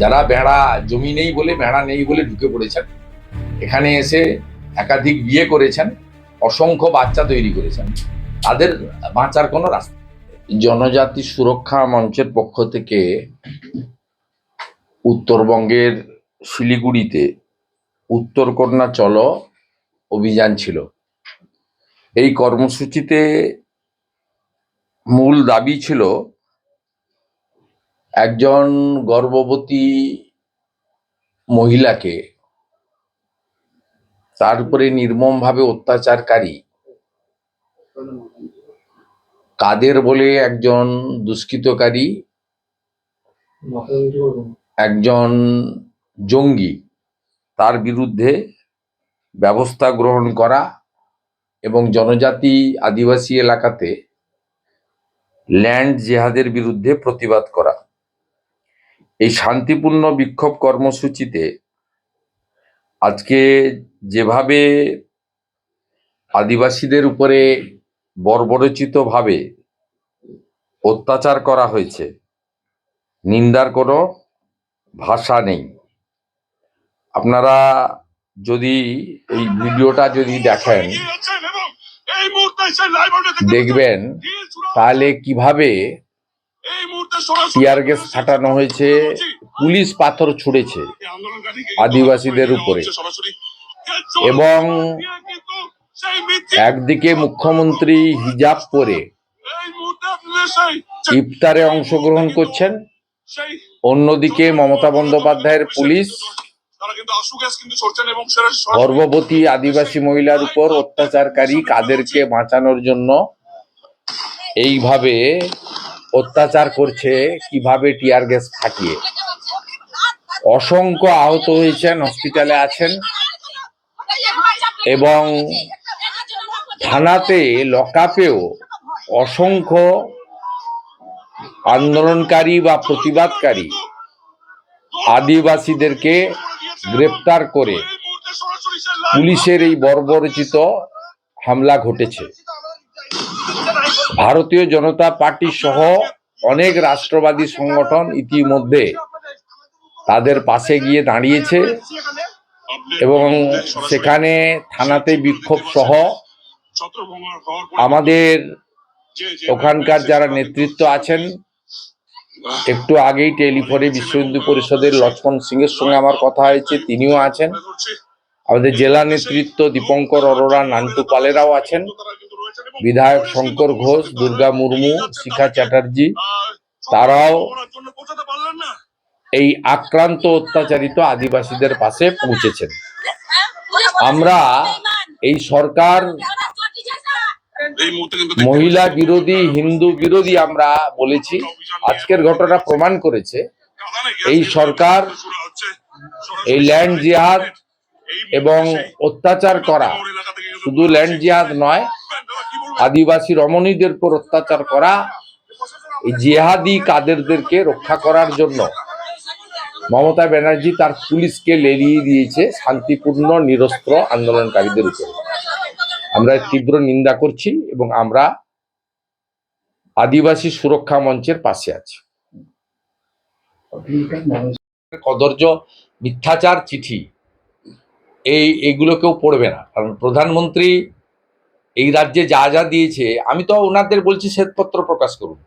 যারা ভেড়া জমি নেই বলে, ভেড়া নেই বলে ঢুকে পড়েছেন, এখানে এসে একাধিক বিয়ে করেছেন, অসংখ্য বাচ্চা তৈরি করেছেন, তাদের বাঁচার কোনো রাস্তা। জনজাতি সুরক্ষা মঞ্চের পক্ষ থেকে উত্তরবঙ্গের শিলিগুড়িতে উত্তর কন্যা চলো অভিযান ছিল। এই কর্মসূচিতে মূল দাবি ছিল একজন গর্ভবতী মহিলাকে তার উপরে নির্মমভাবে অত্যাচারকারী কাদের বলে একজন দুষ্কৃতকারী, একজন জঙ্গি, তার বিরুদ্ধে ব্যবস্থা গ্রহণ করা এবং জনজাতি আদিবাসী এলাকাতে ল্যান্ড জেহাদের বিরুদ্ধে প্রতিবাদ করা। এই শান্তিপূর্ণ বিক্ষোভ কর্মসূচিতে আজকে যেভাবে আদিবাসীদের উপরে বর্বরোচিতভাবে অত্যাচার করা হয়েছে, নিন্দার কোনো ভাষা নেই। আপনারা যদি এই ভিডিওটা যদি দেখেন, দেখবেন তাহলে কিভাবে টিয়ার গ্যাস ফাটানো হয়েছে, পুলিশ পাথর ছুঁড়েছে আদিবাসীদের উপরে, এবং একদিকে মুখ্যমন্ত্রী হিজাব পরে ইফতারে অংশগ্রহণ করছেন, অন্যদিকে মমতা বন্দ্যোপাধ্যায়ের পুলিশ গর্ভবতী আদিবাসী মহিলার উপর অত্যাচারকারী কাদেরকে বাঁচানোর জন্য এইভাবে অত্যাচার করছে, কিভাবে টিয়ার গ্যাস ফাটিয়ে। অসংখ্য আহত হয়েছেন, হসপিটালে আছেন, এবং থানাতে লকআপেও অসংখ্য আন্দোলনকারী বা প্রতিবাদকারী আদিবাসীদেরকে গ্রেপ্তার করে পুলিশের এই বর্বরোচিত হামলা ঘটেছে। ভারতীয় জনতা পার্টি সহ অনেক রাষ্ট্রবাদী সংগঠন ইতিমধ্যে তাদের পাশে গিয়ে দাঁড়িয়েছে এবং সেখানে থানাতে বিক্ষোভ সহ আমাদের ওখানকার যারা নেতৃত্ব আছেন, একটু আগেই টেলিফোনে বিশ্ব হিন্দু পরিষদের লক্ষ্মণ সিং এর সঙ্গে আমার কথা হয়েছে, তিনিও আছেন। আমাদের জেলা নেতৃত্ব দীপঙ্কর অরোরা, নান্টু পালেরাও আছেন, বিধায়ক শঙ্কর ঘোষ, দুর্গা মুর্মু, শিখা চ্যাটার্জি, তারাও এই আক্রান্ত অত্যাচারিত আদিবাসীদের পাশে পৌঁছেছেন। আমরা এই সরকার মহিলা বিরোধী, হিন্দু বিরোধী আমরা বলেছি। আজকের ঘটনা প্রমাণ করেছে এই সরকার এই ল্যান্ড জিহাদ এবং অত্যাচার করা, শুধু ল্যান্ড জিহাদ নয়, আদিবাসী রমণীদের উপর অত্যাচার করা, এই জিহাদি কাদেরদেরকে রক্ষা করার জন্য মমতা ব্যানার্জি তার পুলিশকে লেলিয়ে দিয়েছে শান্তিপূর্ণ নিরস্ত্র আন্দোলনকারীদের উপর। আমরা তীব্র নিন্দা করছি এবং আমরা আদিবাসী সুরক্ষা মঞ্চের পাশে আছি। কদর্য মিথ্যাচার চিঠি এইগুলো কেউ পড়বে না, কারণ প্রধানমন্ত্রী এই রাজ্যে যা যা দিয়েছে, আমি তো ওনাদের বলছি শ্বেতপত্র প্রকাশ করুন।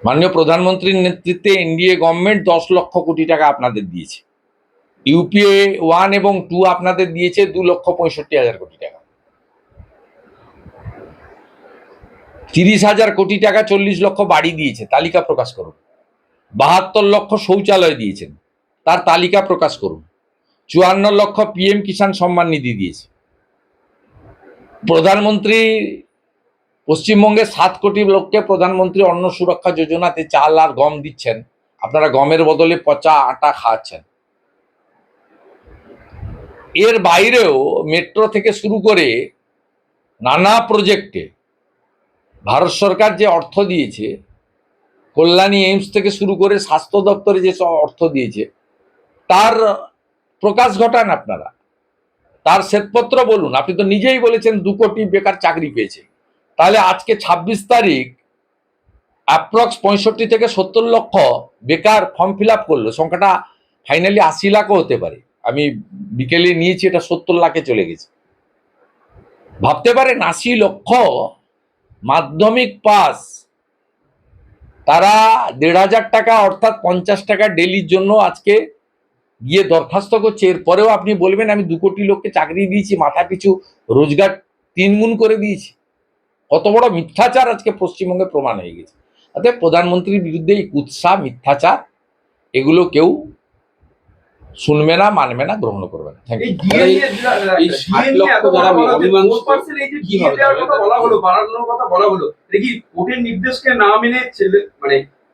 মাননীয় প্রধানমন্ত্রীর নেতৃত্বে এনডিএ গভর্নমেন্ট 10 লক্ষ কোটি টাকা আপনাদের দিয়েছে। ইউপিএ 1 এবং 2 আপনাদের দিয়েছে 2,65,000 কোটি টাকা। 30,000 কোটি টাকা 40 লক্ষ বাড়ি দিয়েছে, তালিকা প্রকাশ করুন। 72 লক্ষ শৌচালয় দিয়েছেন, তার তালিকা প্রকাশ করুন। 54 লক্ষ পিএম কিষাণ সম্মান নিধি দিয়েছে। প্রধানমন্ত্রী পশ্চিমবঙ্গে 7 কোটি লোককে প্রধানমন্ত্রী অন্ন সুরক্ষা যোজনাতে চাল আর গম দিচ্ছেন, আপনারা গমের বদলে পচা আটা খাওয়াচ্ছেন। এর বাইরেও মেট্রো থেকে শুরু করে নানা প্রজেক্টে ভারত সরকার যে অর্থ দিয়েছে, কল্যাণী এইমস থেকে শুরু করে স্বাস্থ্য দপ্তরে যে অর্থ দিয়েছে, তার প্রকাশ ঘটান আপনারা, তার শ্বেতপত্র বলুন। আপনি তো নিজেই বলেছেন 2 কোটি বেকার চাকরি পেয়েছে। তাহলে আজকে 26 তারিখ অ্যাপ্রক্স 65 থেকে 70 লক্ষ বেকার ফর্ম ফিল আপ করলো, সংখ্যাটা ফাইনালি 80 লাখও হতে পারে। আমি বিকেলে নিয়েছি, এটা 70 লাখে চলে গেছে। ভাবতে পারেন 80 লক্ষ মাধ্যমিক পাস, তারা 1,500 টাকা অর্থাৎ 50 টাকা ডেলির জন্য আজকে গিয়ে দরখাস্ত করছে। এরপরেও আপনি বলবেন আমি 2 কোটি লোককে চাকরি দিয়েছি, মাথা পিছু রোজগার 3 গুণ করে দিয়েছি। কত বড় মিথ্যাচার আজকে পশ্চিমবঙ্গে প্রমাণ হয়ে গেছে। অর্থাৎ প্রধানমন্ত্রীর বিরুদ্ধে এই কুৎসা মিথ্যাচার, এগুলো কেউ শুনবে না, মানবে না, গ্রহণ করবে না। Thank you. এই 60 লক্ষ যারা অমীমাংসিত কি হবে বাড়ানোর কথা বলা হলো, এটা কি কোর্টের নির্দেশকে না মেনে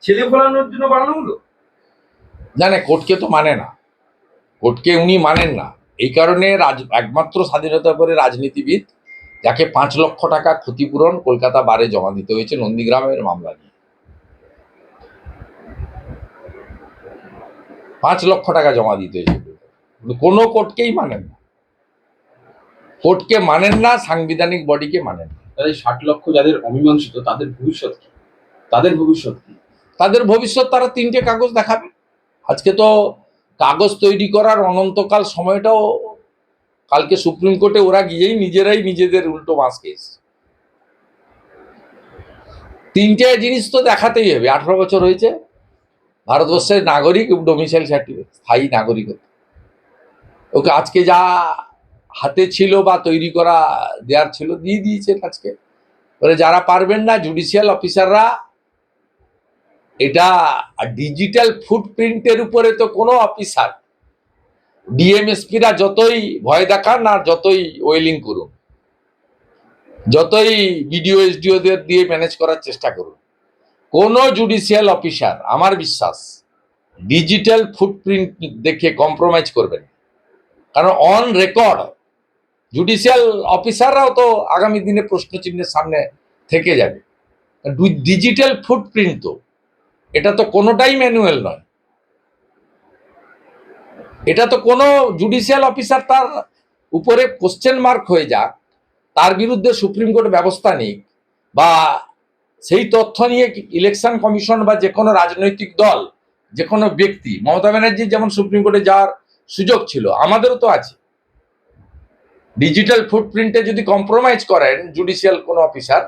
ছেলে ফোলানোর জন্য বাড়ানো হলো? জানে কোর্টকে তো মানে না, কোর্টকে উনি মানেন না। এই কারণে একমাত্র স্বাধীনতার পরে রাজনীতিবিদ যাকে 5 লক্ষ টাকা ক্ষতিপূরণ কলকাতা বারে জমা দিতে হয়েছে নন্দীগ্রামের মামলা নিয়ে। 5 লক্ষ টাকা জমা দিতে হয়েছে। কোনো কোর্টকেই মানেন না, কোর্টকে মানেন না, সাংবিধানিক বডিকে মানেন না। তাহলে 60 লক্ষ যাদের অমীমাংসিত তাদের ভবিষ্যৎ কি? তাদের ভবিষ্যৎ তারা 3টে কাগজ দেখাবে। আজকে তো কাগজ তৈরি করার অনন্তকাল সময়টাও, কালকে সুপ্রিম কোর্টে ওরা গিয়েই নিজেরাই নিজেদের উল্টো মাস কেস। 3টে জিনিস তো দেখাতেই হবে। 18 বছর হয়েছে, ভারতবর্ষের নাগরিক, ডোমিসাইল সার্টিফিকেট, স্থায়ী নাগরিকত্ব। ওকে আজকে যা হাতে ছিল বা তৈরি করা দেওয়ার ছিল দিয়ে দিয়েছেন আজকে। যারা পারবেন না, জুডিশিয়াল অফিসাররা, এটা ডিজিটাল ফুটপ্রিন্টের উপরে তো কোনো অফিসার, ডিএমএসপিরা যতই ভয় দেখান আর যতই ওয়েলিং করুন, যতই বিডিও এসডিওদের দিয়ে ম্যানেজ করার চেষ্টা করুন, কোনো জুডিশিয়াল অফিসার আমার বিশ্বাস ডিজিটাল ফুটপ্রিন্ট দেখে কম্প্রোমাইজ করবেন। কারণ অন রেকর্ড জুডিশিয়াল অফিসাররাও তো আগামী দিনে প্রশ্নচিহ্নের সামনে থেকে যাবে। ডিজিটাল ফুটপ্রিন্ট তো এটা তো কোনোটাই ম্যানুয়াল নয়। এটা তো কোনো জুডিশিয়াল অফিসার তার উপরে কোশ্চেন মার্ক হয়ে যাক, তার বিরুদ্ধে সুপ্রিম কোর্ট ব্যবস্থা নিক, বা সেই তথ্য নিয়ে ইলেকশন কমিশন বা যে কোনো রাজনৈতিক দল, যে কোনো ব্যক্তি, মমতা ব্যানার্জির যেমন সুপ্রিম কোর্টে যাওয়ার সুযোগ ছিল, আমাদেরও তো আছে। ডিজিটাল ফুটপ্রিন্টে যদি কম্প্রোমাইজ করেন জুডিশিয়াল কোনো অফিসার,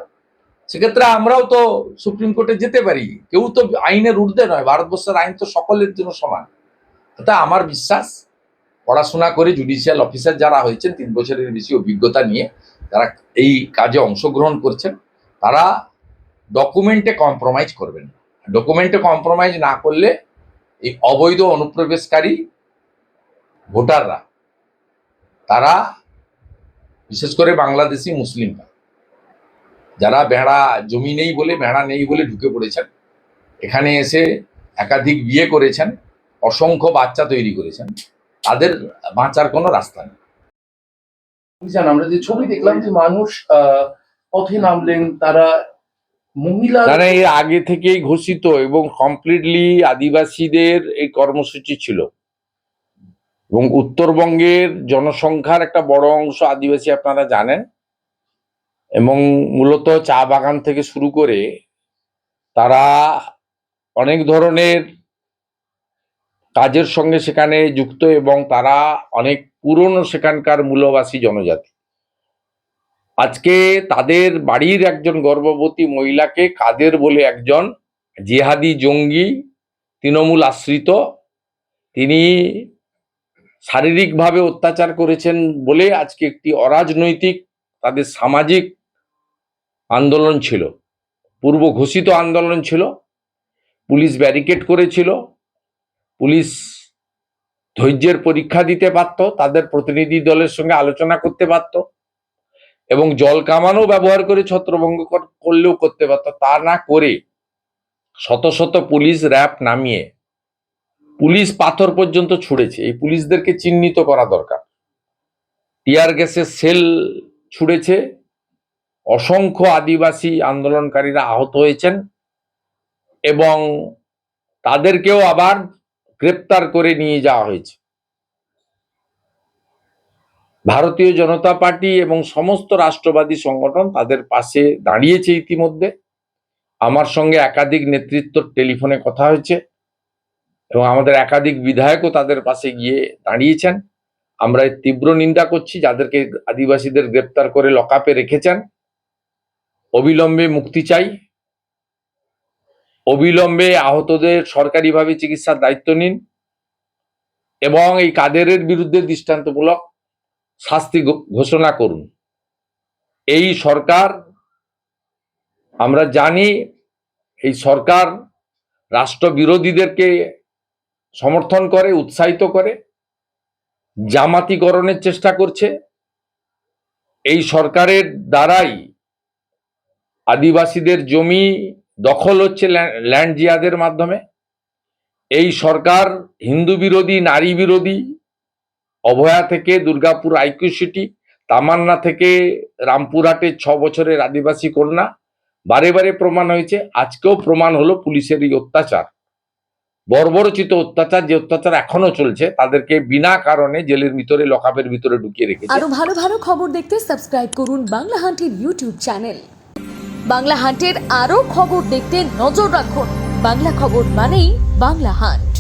সেক্ষেত্রে আমরাও তো সুপ্রিম কোর্টে যেতে পারি। কেউ তো আইনের ঊর্ধ্বে নয়, ভারতবর্ষের আইন তো সকলের জন্য সমান। তা আমার বিশ্বাস পড়াশোনা করে জুডিশিয়াল অফিসার যারা হয়েছেন, 3 বছরের বেশি অভিজ্ঞতা নিয়ে যারা এই কাজে অংশগ্রহণ করছেন, তারা ডকুমেন্টে কম্প্রোমাইজ করবেন। ডকুমেন্টে কম্প্রোমাইজ না করলে এই অবৈধ অনুপ্রবেশকারী ভোটাররা, তারা বিশেষ করে বাংলাদেশি মুসলিমরা যারা ভেড়া জমি নেই বলে, ভেড়া নেই বলে ঢুকে পড়েছেন, এখানে এসে একাধিক বিয়ে করেছেন, অসংখ্য বাচ্চা তৈরি করেছেন, তাদের বাঁচার কোনো রাস্তা নেই। আমরা যে ছবি দেখলাম যে মানুষ পথে নামলেন, তারা মহিলা এর আগে থেকেই ঘোষিত এবং কমপ্লিটলি আদিবাসীদের এই কর্মসূচি ছিল, এবং উত্তরবঙ্গের জনসংখ্যার একটা বড় অংশ আদিবাসী আপনারা জানেন, এবং মূলত চা বাগান থেকে শুরু করে তারা অনেক ধরনের কাজের সঙ্গে সেখানে যুক্ত, এবং তারা অনেক পুরনো সেখানকার মূলবাসী জনজাতি। আজকে তাদের বাড়ির একজন গর্ভবতী মহিলাকে কাদের বলে একজন জিহাদি জঙ্গি, তৃণমূল আশ্রিত, তিনি শারীরিকভাবে অত্যাচার করেছেন বলে আজকে একটি অরাজনৈতিক তাদের সামাজিক আন্দোলন ছিল, পূর্ব ঘোষিত আন্দোলন ছিল। পুলিশ ব্যারিকেড করেছিল, পুলিশ ধৈর্যের পরীক্ষা দিতে পারত, তাদের প্রতিনিধি দলের সঙ্গে আলোচনা করতে পারত, এবং জল কামানও ব্যবহার করে ছত্রভঙ্গ করলেও করতে পারত। তা না করে শত শত পুলিশ র্যাব নামিয়ে পুলিশ পাথর পর্যন্ত ছুঁড়েছে। এই পুলিশদেরকে চিহ্নিত করা দরকার। টিয়ার গ্যাসের সেল ছুঁড়েছে, অসংখ্য আদিবাসী আন্দোলনকারীরা আহত হয়েছেন, এবং তাদেরকেও আবার গ্রেপ্তার করে নিয়ে যাওয়া হয়েছে। ভারতীয় জনতা পার্টি এবং সমস্ত রাষ্ট্রবাদী সংগঠন তাদের পাশে দাঁড়িয়েছে ইতিমধ্যে। আমার সঙ্গে একাধিক নেতৃত্বর টেলিফোনে কথা হয়েছে এবং আমাদের একাধিক বিধায়কও তাদের পাশে গিয়ে দাঁড়িয়েছেন। আমরা এর তীব্র নিন্দা করছি, যাদেরকে আদিবাসীদের গ্রেপ্তার করে লকআপে রেখেছেন। অবিলম্বে মুক্তি চাই, অবিলম্বে আহতদের সরকারিভাবে চিকিৎসার দায়িত্ব নিন এবং এই কাদেরের বিরুদ্ধে দৃষ্টান্তমূলক শাস্তি ঘোষণা করুন। এই সরকার, আমরা জানি এই সরকার রাষ্ট্রবিরোধীদেরকে সমর্থন করে, উৎসাহিত করে, জামাতিকরণের চেষ্টা করছে। এই সরকারের দ্বারাই আদিবাসীদের জমি দখল হচ্ছে ল্যান্ড জিহাদের মাধ্যমে। এই সরকার হিন্দু বিরোধী, নারী বিরোধী। অভয়া থেকে দুর্গাপুর আইকিউ সিটি, তামান্না থেকে রামপুরহাটে 6 বছরের আদিবাসী কন্যা, বারে বারে প্রমাণ হয়েছে, আজকেও প্রমাণ হলো পুলিশের এই অত্যাচার, বর্বরচিত অত্যাচার, যে অত্যাচার এখনো চলছে। তাদেরকে বিনা কারণে জেলের ভিতরে, লকআপের ভিতরে ঢুকিয়ে রেখেছে। আরো ভালো ভালো খবর দেখতে সাবস্ক্রাইব করুন বাংলা হান্টের ইউটিউব চ্যানেল। বাংলা হান্টের আরো খবর দেখতে নজর রাখুন। বাংলা খবর মানেই বাংলা হান্ট।